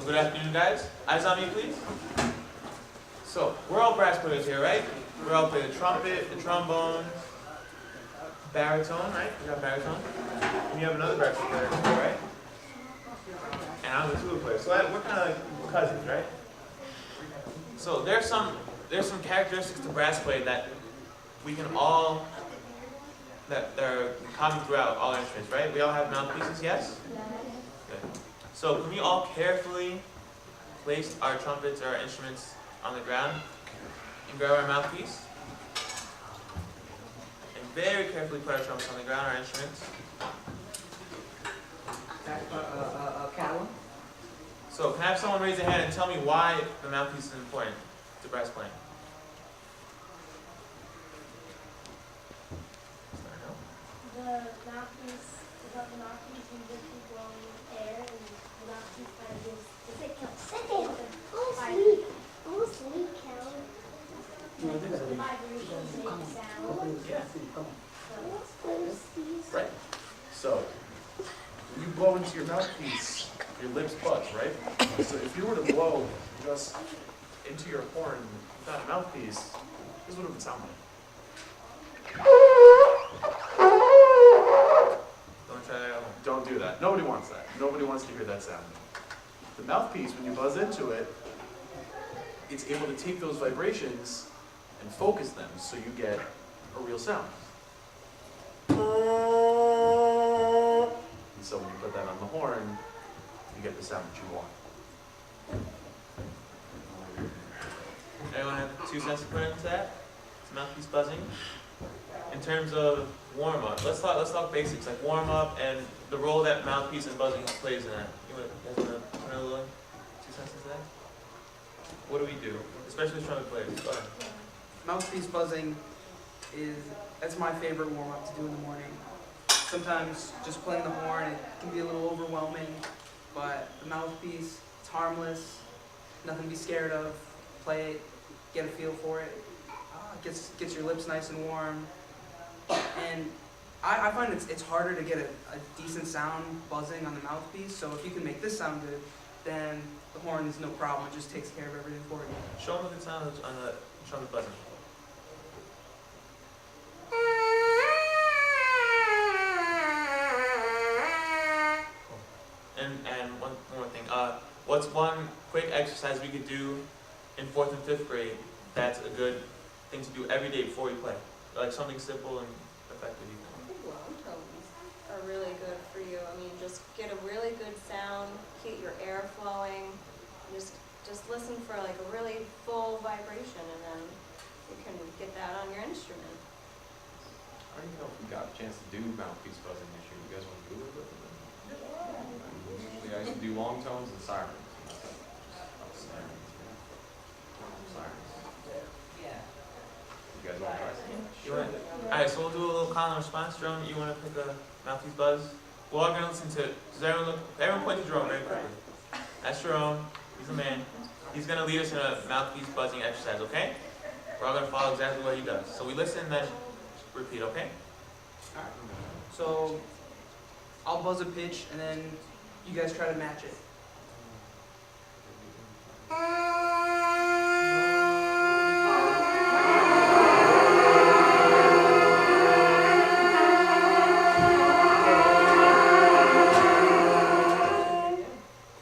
Good afternoon, guys. Eyes on me, please. So, we're all brass players here, right? We all play the trumpet, the trombone, baritone, right? We got baritone. And you have another brass player here, right? And I'm the tuba player. So we're kind of like cousins, right? So there's some characteristics to brass play that we can all, that are common throughout all instruments, right? We all have mouthpieces, yes? Good. So can we all carefully place our trumpets or our instruments on the ground and grab our mouthpiece? And very carefully put our trumpets on the ground, our instruments. Callum? So can I have someone raise their hand and tell me why the mouthpiece is important to brass playing? The mouthpiece, without the mouthpiece, you just keep blowing air, and the mouthpiece kind of gives. Sit down. Oh, sleep, Cal. The vibrations make sound. Yeah. Right. So, when you blow into your mouthpiece, your lips buzz, right? So if you were to blow just into your horn without a mouthpiece, this is what it would sound like. Don't try that at home. Don't do that. Nobody wants that. Nobody wants to hear that sound. The mouthpiece, when you buzz into it, it's able to take those vibrations and focus them so you get a real sound. And so when you put that on the horn, you get the sound that you want. Anyone have 2 cents to put into that? It's mouthpiece buzzing. In terms of warm-up, let's talk basics, like warm-up and the role that mouthpiece and buzzing plays in that. You guys want to put a little 2 cents into that? What do we do? Especially as trumpet players. Go ahead. Mouthpiece buzzing that's my favorite warm-up to do in the morning. Sometimes just playing the horn, it can be a little overwhelming, but the mouthpiece, it's harmless, nothing to be scared of. Play it, get a feel for it. Gets your lips nice and warm. And I find it's harder to get a decent sound buzzing on the mouthpiece, so if you can make this sound good, then the horn is no problem. It just takes care of everything for you. Show them a good sound on the trumpet buzzing. And one more thing. What's one quick exercise we could do in 4th and 5th grade that's a good thing to do every day before we play? Like something simple and effective, you I think long tones are really good for you. I mean, just get a really good sound, keep your air flowing, just listen for like a really full vibration, and then you can get that on your instrument. I don't even know if we got a chance to do mouthpiece buzzing this year. You guys want to do it with it? Usually I used to do long tones and sirens. Sirens. Yeah. You guys want to try some? Alright, so we'll do a little call and response. Jerome, you want to pick a mouthpiece buzz? We're all going to listen to, does everyone point to Jerome very quickly. That's Jerome, he's the man. He's going to lead us in a mouthpiece buzzing exercise, okay? We're all going to follow exactly what he does. So we listen, then repeat, okay? Alright. So I'll buzz a pitch and then you guys try to match it.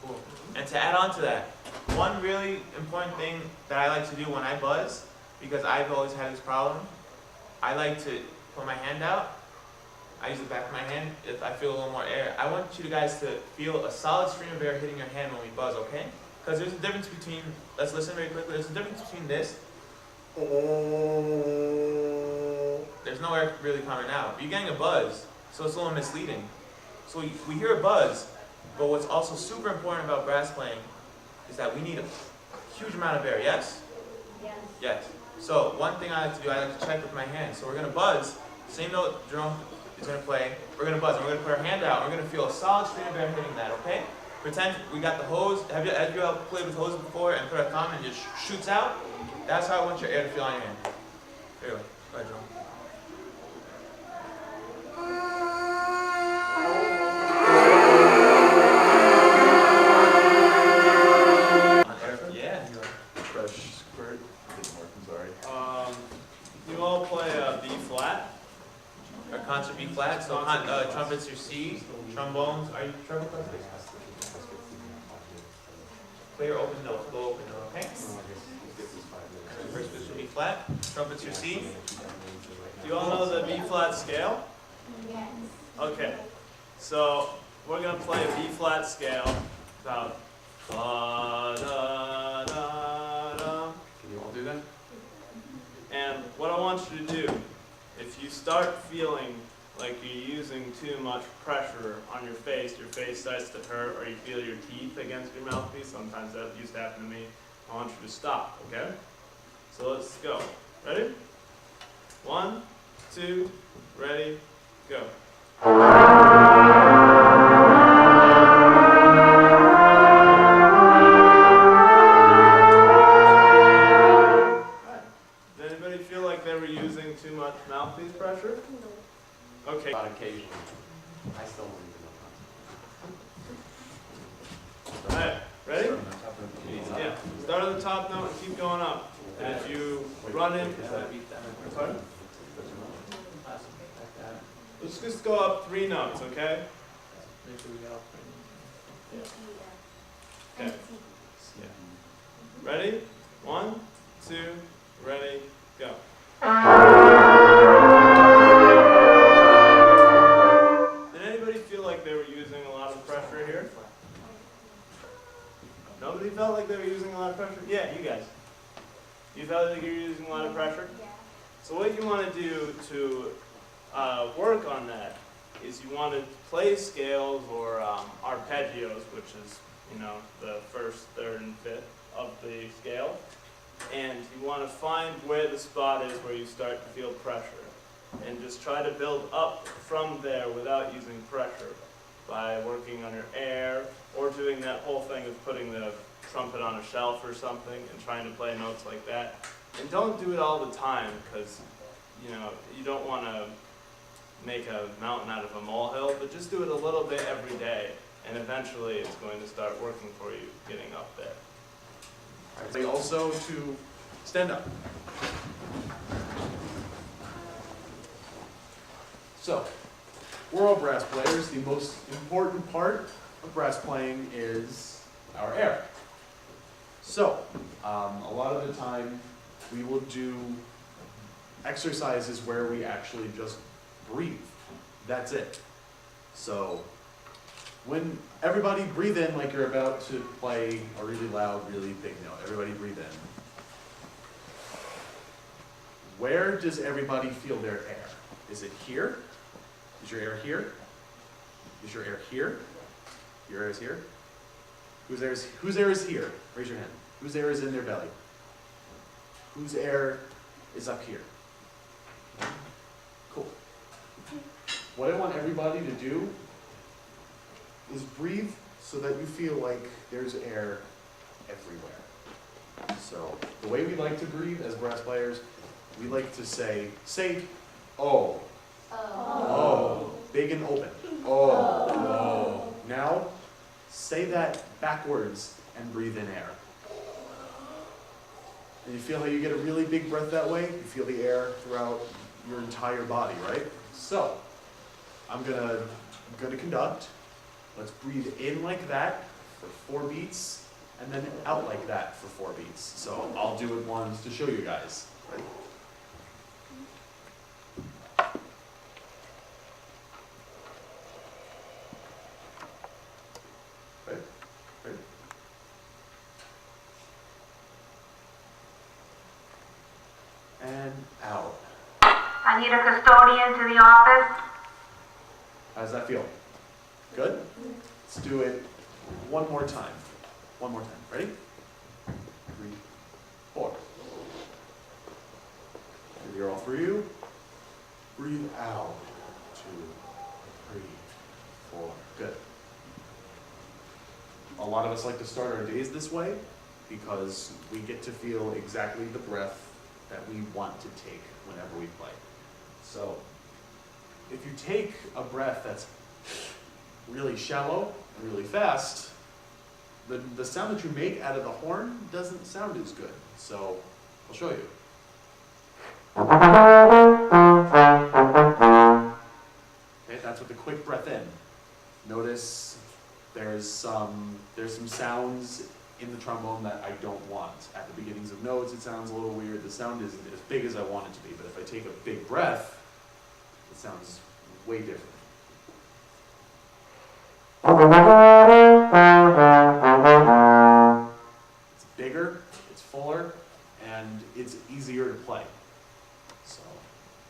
Cool. And to add on to that, one really important thing that I like to do when I buzz, because I've always had this problem, I like to put my hand out. I use the back of my hand if I feel a little more air. I want you guys to feel a solid stream of air hitting your hand when we buzz, okay? Because there's a difference between, let's listen very quickly, there's a difference between this. There's no air really coming out. But you're getting a buzz, so it's a little misleading. So we hear a buzz, but what's also super important about brass playing is that we need a huge amount of air, yes? Yes. Yes. So one thing I like to do, I like to check with my hand. So we're going to buzz, same note Jerome is going to play, we're going to buzz, and we're going to put our hand out, and we're going to feel a solid stream of air hitting that, okay? Pretend we got the hose. Have you all played with hoses before and put a thumb and it just shoots out? That's how I want your air to feel on your hand. There you go. Go ahead, Jerome. trumpets your C, trombones, are you trumpet players? Clear open note, low open note, okay? And the first pitch will be flat, trumpets your C. Do you all know the B flat scale? Yes. Okay, so we're gonna play a B flat scale about da da da da. Can you all do that? And what I want you to do, if you start feeling like you're using too much pressure on your face starts to hurt, or you feel your teeth against your mouthpiece, sometimes that used to happen to me, I want you to stop, okay? So let's go. Ready? 1, 2, ready, go. Does anybody feel like they were using too much mouthpiece pressure? Okay. Not occasionally. I still don't even know. Alright, ready? Yeah. Start on the top note and keep going up. And if you run in, pardon? Let's just go up 3 notes, okay? Okay. Ready? 1, 2, ready, go. Did anybody feel like they were using a lot of pressure here? Nobody felt like they were using a lot of pressure? Yeah, you guys. You felt like you were using a lot of pressure? Yeah. So what you want to do to work on that is you want to play scales or arpeggios, which is, you know, the first, third, and fifth of the scale. And you want to find where the spot is where you start to feel pressure. And just try to build up from there without using pressure by working on your air or doing that whole thing of putting the trumpet on a shelf or something and trying to play notes like that. And don't do it all the time because, you know, you don't want to make a mountain out of a molehill, but just do it a little bit every day. And eventually it's going to start working for you getting up there. They also to stand up. So, we're all brass players. The most important part of brass playing is our air. So, a lot of the time we will do exercises where we actually just breathe. That's it. So, when everybody breathe in like you're about to play a really loud, really big note. Everybody breathe in. Where does everybody feel their air? Is it here? Is your air here? Is your air here? Your air is here? Whose air is here? Raise your hand. Whose air is in their belly? Whose air is up here? Cool. What I want everybody to do is breathe so that you feel like there's air everywhere. So the way we like to breathe as brass players, we like to say oh. Oh. Big and open. Oh. Now, say that backwards and breathe in air. And you feel how you get a really big breath that way? You feel the air throughout your entire body, right? So, I'm gonna conduct. Let's breathe in like that for 4 beats, and then out like that for 4 beats. So I'll do it once to show you guys. Ready? Ready? Ready? And out. I need a custodian to the office. How does that feel? Good? Let's do it one more time. One more time. Ready? 3, 4. Here all for you. Breathe out. 2, 3, 4. Good. A lot of us like to start our days this way because we get to feel exactly the breath that we want to take whenever we play. So, if you take a breath that's really shallow and really fast, the sound that you make out of the horn doesn't sound as good. So, I'll show you. Okay, that's with the quick Notice there's some sounds in the trombone that I don't want. At the beginnings of notes, it sounds a little weird. The sound isn't as big as I want it to be, but if I take a big breath, it sounds way different.